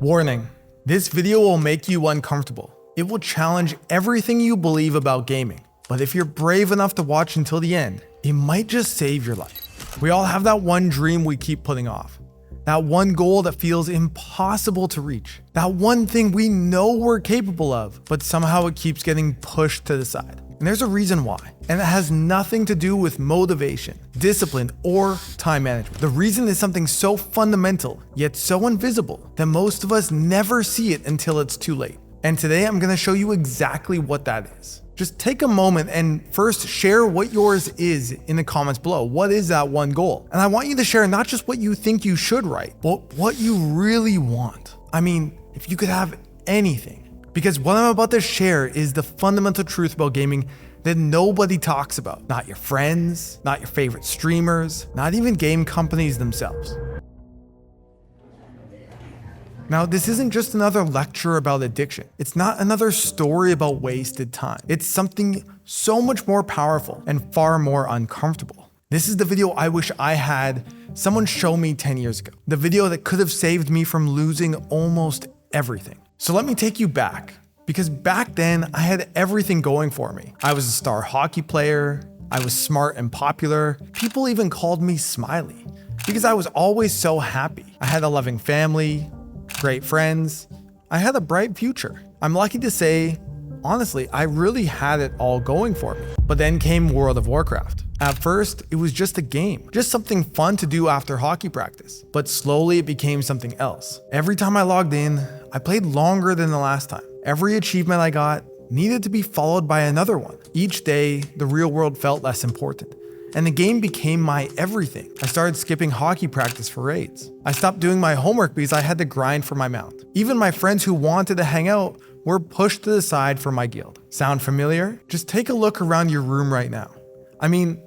Warning, this video will make you uncomfortable. It will challenge everything you believe about gaming. But if you're brave enough to watch until the end, it might just save your life. We all have that one dream we keep putting off. That one goal that feels impossible to reach. That one thing we know we're capable of, but somehow it keeps getting pushed to the side. And there's a reason why. And it has nothing to do with motivation, discipline, or time management. The reason is something so fundamental, yet so invisible, that most of us never see it until it's too late. And today I'm gonna show you exactly what that is. Just take a moment and first share what yours is in the comments below. What is that one goal? And I want you to share not just what you think you should write, but what you really want. I mean, if you could have anything. Because what I'm about to share is the fundamental truth about gaming that nobody talks about. Not your friends, not your favorite streamers, not even game companies themselves. Now, this isn't just another lecture about addiction. It's not another story about wasted time. It's something so much more powerful and far more uncomfortable. This is the video I wish I had someone show me 10 years ago. The video that could have saved me from losing almost everything. So let me take you back, because back then I had everything going for me. I was a star hockey player, I was smart and popular. People even called me Smiley, because I was always so happy. I had a loving family, great friends. I had a bright future. I'm lucky to say, honestly, I really had it all going for me. But then came World of Warcraft. At first, it was just a game, just something fun to do after hockey practice. But slowly it became something else. Every time I logged in, I played longer than the last time. Every achievement I got needed to be followed by another one. Each day, the real world felt less important. And the game became my everything. I started skipping hockey practice for raids. I stopped doing my homework because I had to grind for my mount. Even my friends who wanted to hang out were pushed to the side for my guild. Sound familiar? Just take a look around your room right now. I mean,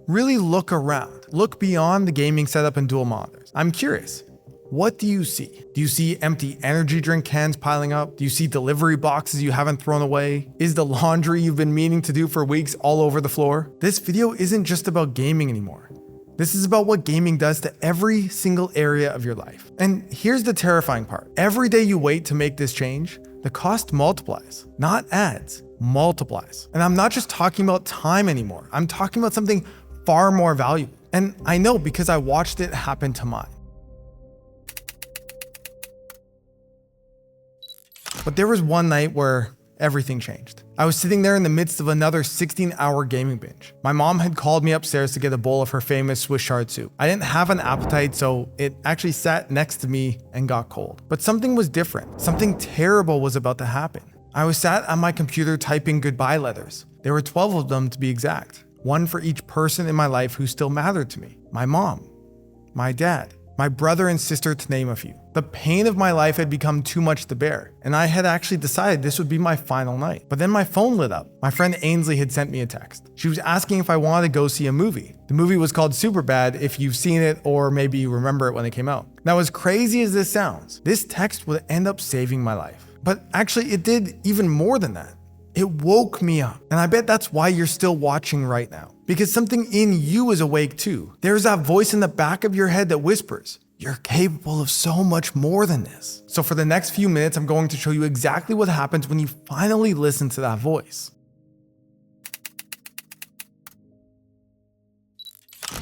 really look around. Look beyond the gaming setup and dual monitors. I'm curious. What do you see? Do you see empty energy drink cans piling up? Do you see delivery boxes you haven't thrown away? Is the laundry you've been meaning to do for weeks all over the floor? This video isn't just about gaming anymore. This is about what gaming does to every single area of your life. And here's the terrifying part. Every day you wait to make this change, the cost multiplies. Not adds, multiplies. And I'm not just talking about time anymore. I'm talking about something far more valuable. And I know because I watched it happen to mine. But there was one night where everything changed. I was sitting there in the midst of another 16-hour gaming binge. My mom had called me upstairs to get a bowl of her famous Swiss chard soup. I didn't have an appetite, so it actually sat next to me and got cold. But something was different. Something terrible was about to happen. I was sat on my computer typing goodbye letters. There were 12 of them to be exact. One for each person in my life who still mattered to me. My mom, my dad, my brother and sister, to name a few. The pain of my life had become too much to bear, and I had actually decided this would be my final night. But then my phone lit up. My friend Ainsley had sent me a text. She was asking if I wanted to go see a movie. The movie was called Superbad, if you've seen it or maybe you remember it when it came out. Now, as crazy as this sounds, this text would end up saving my life. But actually, it did even more than that. It woke me up. And I bet that's why you're still watching right now. Because something in you is awake too. There's that voice in the back of your head that whispers, you're capable of so much more than this. So for the next few minutes, I'm going to show you exactly what happens when you finally listen to that voice.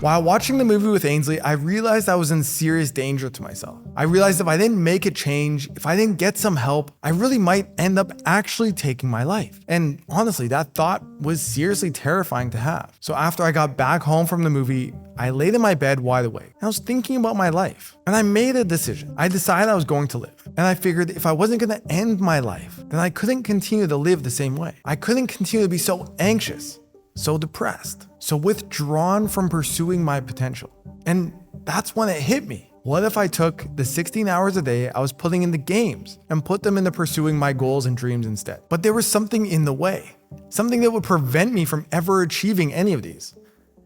While watching the movie with Ainsley, I realized I was in serious danger to myself. I realized if I didn't make a change, if I didn't get some help, I really might end up actually taking my life. And honestly, that thought was seriously terrifying to have. So after I got back home from the movie, I laid in my bed wide awake. I was thinking about my life, and I made a decision. I decided I was going to live. And I figured if I wasn't going to end my life, then I couldn't continue to live the same way. I couldn't continue to be so anxious, so depressed, so withdrawn from pursuing my potential. And that's when it hit me. What if I took the 16 hours a day I was putting into games and put them into pursuing my goals and dreams instead? But there was something in the way, something that would prevent me from ever achieving any of these.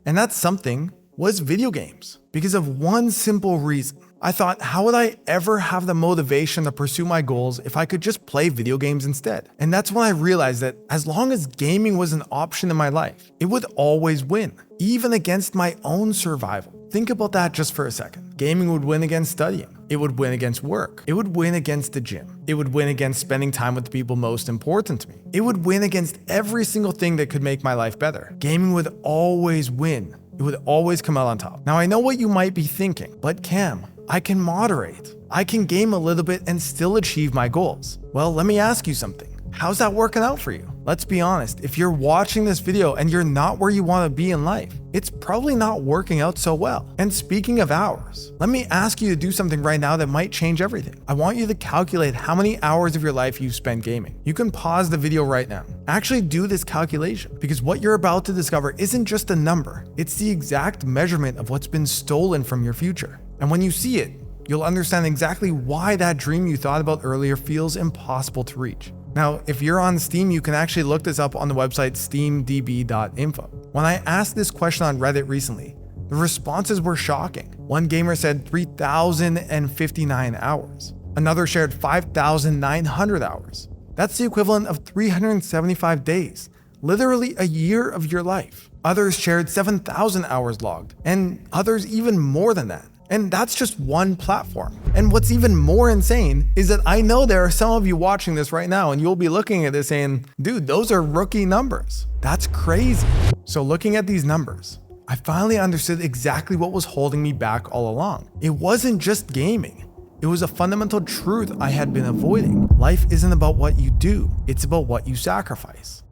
And that something was video games. Because of one simple reason. I thought, how would I ever have the motivation to pursue my goals if I could just play video games instead? And that's when I realized that as long as gaming was an option in my life, it would always win, even against my own survival. Think about that just for a second. Gaming would win against studying. It would win against work. It would win against the gym. It would win against spending time with the people most important to me. It would win against every single thing that could make my life better. Gaming would always win. It would always come out on top. Now I know what you might be thinking, but Cam, I can moderate. I can game a little bit and still achieve my goals. Well, let me ask you something. How's that working out for you? Let's be honest, if you're watching this video and you're not where you want to be in life, it's probably not working out so well. And speaking of hours, let me ask you to do something right now that might change everything. I want you to calculate how many hours of your life you spend gaming. You can pause the video right now. Actually do this calculation, because what you're about to discover isn't just a number, it's the exact measurement of what's been stolen from your future. And when you see it, you'll understand exactly why that dream you thought about earlier feels impossible to reach. Now, if you're on Steam, you can actually look this up on the website steamdb.info. When I asked this question on Reddit recently, the responses were shocking. One gamer said 3,059 hours. Another shared 5,900 hours. That's the equivalent of 375 days, literally a year of your life. Others shared 7,000 hours logged, and others even more than that. And that's just one platform. And what's even more insane is that I know there are some of you watching this right now and you'll be looking at this saying, dude, those are rookie numbers. That's crazy. So looking at these numbers, I finally understood exactly what was holding me back all along. It wasn't just gaming. It was a fundamental truth I had been avoiding. Life isn't about what you do, it's about what you sacrifice.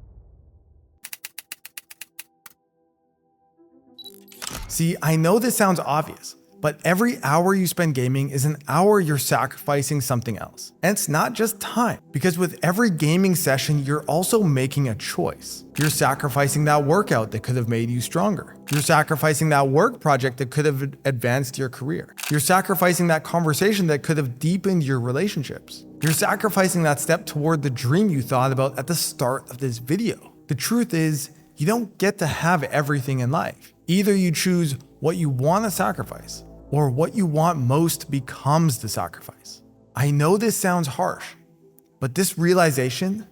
See, I know this sounds obvious, but every hour you spend gaming is an hour you're sacrificing something else. And it's not just time, because with every gaming session, you're also making a choice. You're sacrificing that workout that could have made you stronger. You're sacrificing that work project that could have advanced your career. You're sacrificing that conversation that could have deepened your relationships. You're sacrificing that step toward the dream you thought about at the start of this video. The truth is, you don't get to have everything in life. Either you choose what you want to sacrifice, or what you want most becomes the sacrifice. I know this sounds harsh, but this realization,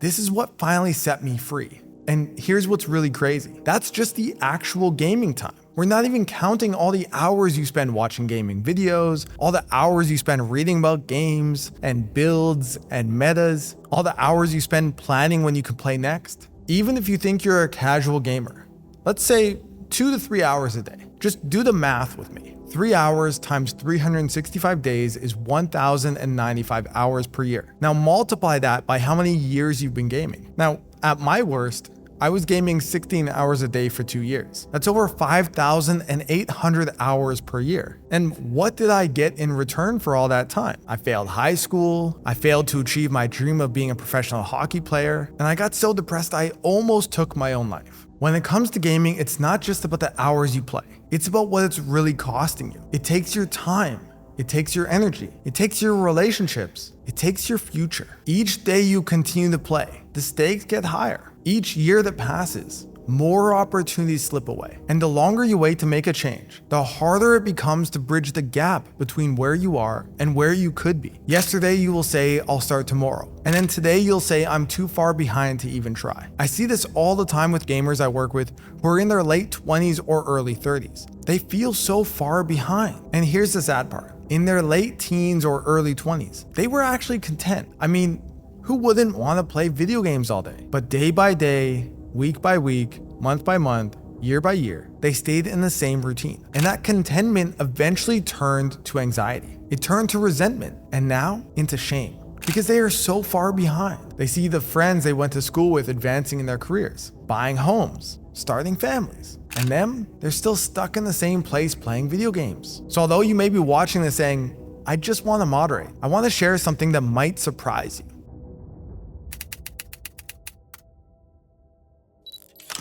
this is what finally set me free. And here's what's really crazy. That's just the actual gaming time. We're not even counting all the hours you spend watching gaming videos, all the hours you spend reading about games and builds and metas, all the hours you spend planning when you can play next. Even if you think you're a casual gamer, let's say 2 to 3 hours a day. Just do the math with me. 3 hours times 365 days is 1,095 hours per year. Now multiply that by how many years you've been gaming. Now, at my worst, I was gaming 16 hours a day for 2 years. That's over 5,800 hours per year. And what did I get in return for all that time? I failed high school, I failed to achieve my dream of being a professional hockey player, and I got so depressed I almost took my own life. When it comes to gaming, it's not just about the hours you play. It's about what it's really costing you. It takes your time. It takes your energy. It takes your relationships. It takes your future. Each day you continue to play, the stakes get higher. Each year that passes, more opportunities slip away. And the longer you wait to make a change, the harder it becomes to bridge the gap between where you are and where you could be. Yesterday, you will say, I'll start tomorrow. And then today, you'll say, I'm too far behind to even try. I see this all the time with gamers I work with who are in their late 20s or early 30s. They feel so far behind. And here's the sad part. In their late teens or early 20s, they were actually content. I mean, who wouldn't want to play video games all day? But day by day, week by week, month by month, year by year, they stayed in the same routine. And that contentment eventually turned to anxiety. It turned to resentment, and now into shame. Because they are so far behind. They see the friends they went to school with advancing in their careers, buying homes, starting families. And them, they're still stuck in the same place playing video games. So although you may be watching this saying, I just want to moderate, I want to share something that might surprise you.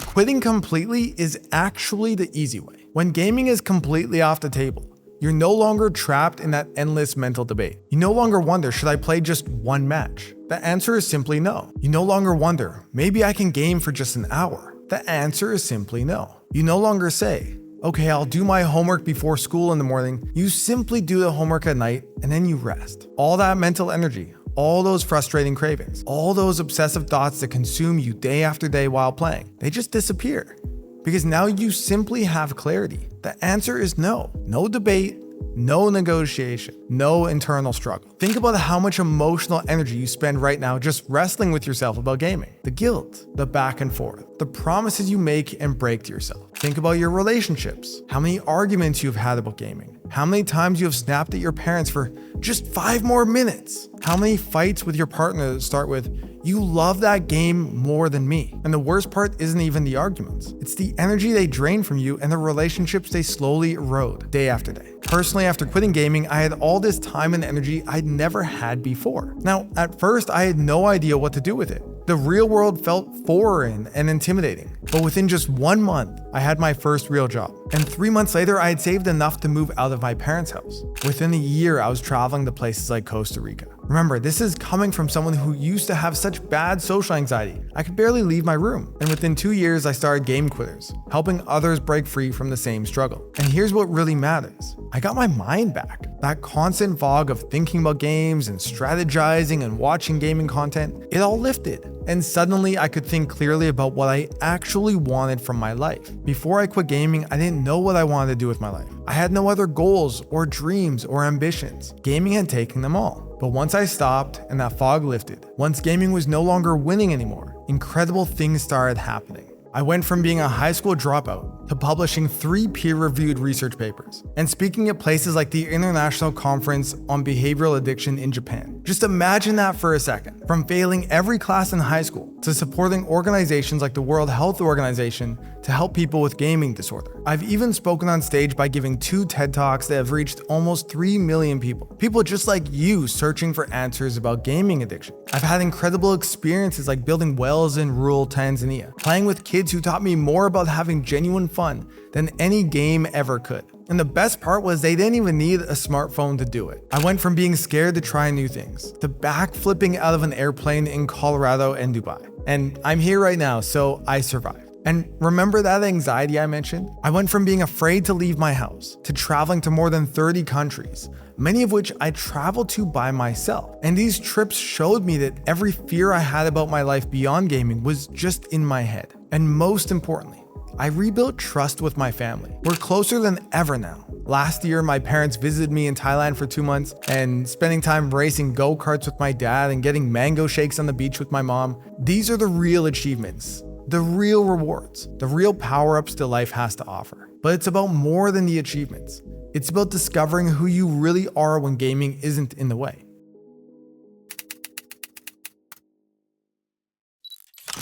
Quitting completely is actually the easy way. When gaming is completely off the table, you're no longer trapped in that endless mental debate. You no longer wonder, should I play just one match? The answer is simply no. You no longer wonder, maybe I can game for just an hour. The answer is simply no. You no longer say, okay, I'll do my homework before school in the morning. You simply do the homework at night and then you rest. All that mental energy, all those frustrating cravings, all those obsessive thoughts that consume you day after day while playing, they just disappear. Because now you simply have clarity. The answer is no. No debate, No negotiation, no internal struggle. Think about how much emotional energy you spend right now just wrestling with yourself about gaming. The guilt, the back and forth, the promises you make and break to yourself. Think about your relationships, how many arguments you've had about gaming, how many times you have snapped at your parents for just 5 more minutes, how many fights with your partner that start with, "You love that game more than me." And the worst part isn't even the arguments. It's the energy they drain from you and the relationships they slowly erode day after day. Personally, after quitting gaming, I had all this time and energy I'd never had before. Now, at first, I had no idea what to do with it. The real world felt foreign and intimidating. But within just 1 month, I had my first real job. And 3 months later, I had saved enough to move out of my parents' house. Within a year, I was traveling to places like Costa Rica. Remember, this is coming from someone who used to have such bad social anxiety. I could barely leave my room. And within 2 years, I started Game Quitters, helping others break free from the same struggle. And here's what really matters. I got my mind back. That constant fog of thinking about games and strategizing and watching gaming content, it all lifted. And suddenly I could think clearly about what I actually wanted from my life. Before I quit gaming, I didn't know what I wanted to do with my life. I had no other goals or dreams or ambitions. Gaming had taken them all. But once I stopped and that fog lifted, once gaming was no longer winning anymore, incredible things started happening. I went from being a high school dropout to publishing 3 peer-reviewed research papers and speaking at places like the International Conference on Behavioral Addiction in Japan. Just imagine that for a second. From failing every class in high school to supporting organizations like the World Health Organization to help people with gaming disorder. I've even spoken on stage by giving 2 TED Talks that have reached almost 3 million people. People just like you searching for answers about gaming addiction. I've had incredible experiences like building wells in rural Tanzania, playing with kids who taught me more about having genuine fun than any game ever could. And the best part was they didn't even need a smartphone to do it. I went from being scared to try new things, to backflipping out of an airplane in Colorado and Dubai. And I'm here right now, so I survived. And remember that anxiety I mentioned? I went from being afraid to leave my house to traveling to more than 30 countries, many of which I traveled to by myself. And these trips showed me that every fear I had about my life beyond gaming was just in my head. And most importantly, I rebuilt trust with my family. We're closer than ever now. Last year, my parents visited me in Thailand for 2 months, and spending time racing go-karts with my dad and getting mango shakes on the beach with my mom. These are the real achievements, the real rewards, the real power-ups that life has to offer. But it's about more than the achievements. It's about discovering who you really are when gaming isn't in the way.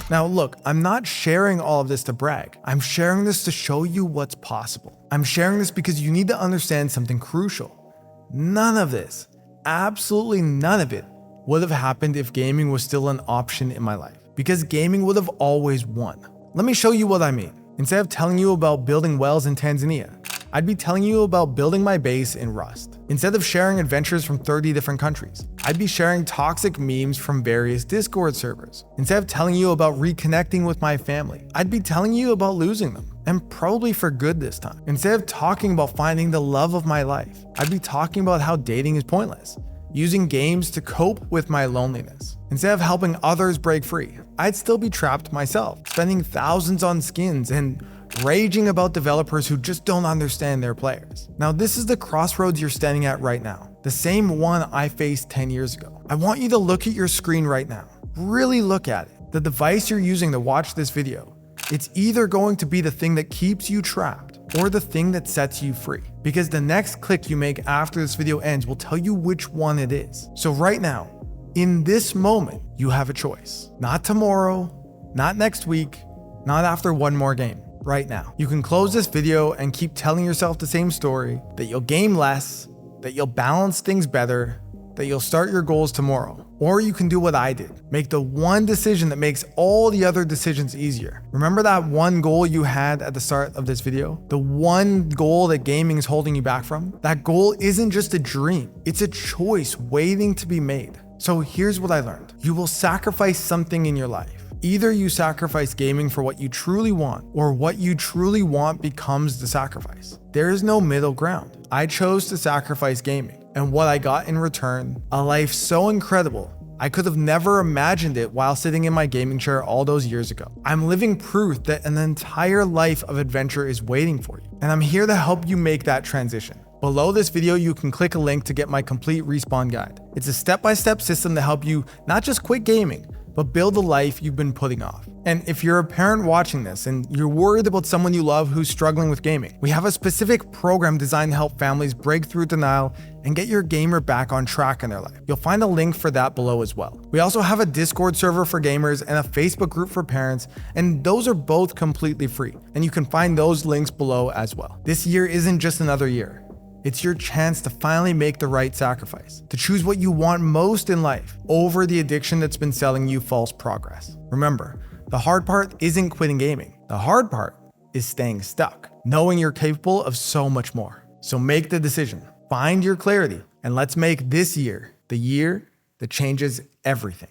Now look, I'm not sharing all of this to brag. I'm sharing this to show you what's possible. I'm sharing this because you need to understand something crucial. None of this, absolutely none of it, would have happened if gaming was still an option in my life. Because gaming would have always won. Let me show you what I mean. Instead of telling you about building wells in Tanzania, I'd be telling you about building my base in Rust. Instead of sharing adventures from 30 different countries, I'd be sharing toxic memes from various Discord servers. Instead of telling you about reconnecting with my family, I'd be telling you about losing them, and probably for good this time. Instead of talking about finding the love of my life, I'd be talking about how dating is pointless, using games to cope with my loneliness. Instead of helping others break free, I'd still be trapped myself, spending thousands on skins and raging about developers who just don't understand their players. Now, this is the crossroads you're standing at right now, the same one I faced 10 years ago. I want you to look at your screen right now. Really look at it. The device you're using to watch this video, it's either going to be the thing that keeps you trapped or the thing that sets you free. Because the next click you make after this video ends will tell you which one it is. So right now, in this moment, you have a choice. Not tomorrow, not next week, not after one more game. Right now. You can close this video and keep telling yourself the same story, that you'll game less, that you'll balance things better, that you'll start your goals tomorrow. Or you can do what I did. Make the one decision that makes all the other decisions easier. Remember that one goal you had at the start of this video? The one goal that gaming is holding you back from? That goal isn't just a dream. It's a choice waiting to be made. So here's what I learned. You will sacrifice something in your life. Either you sacrifice gaming for what you truly want, or what you truly want becomes the sacrifice. There is no middle ground. I chose to sacrifice gaming, and what I got in return, a life so incredible, I could have never imagined it while sitting in my gaming chair all those years ago. I'm living proof that an entire life of adventure is waiting for you, and I'm here to help you make that transition. Below this video, you can click a link to get my complete respawn guide. It's a step-by-step system to help you not just quit gaming, but build the life you've been putting off. And if you're a parent watching this and you're worried about someone you love who's struggling with gaming, we have a specific program designed to help families break through denial and get your gamer back on track in their life. You'll find a link for that below as well. We also have a Discord server for gamers and a Facebook group for parents, and those are both completely free. And you can find those links below as well. This year isn't just another year. It's your chance to finally make the right sacrifice, to choose what you want most in life over the addiction that's been selling you false progress. Remember, the hard part isn't quitting gaming. The hard part is staying stuck, knowing you're capable of so much more. So make the decision, find your clarity, and let's make this year the year that changes everything.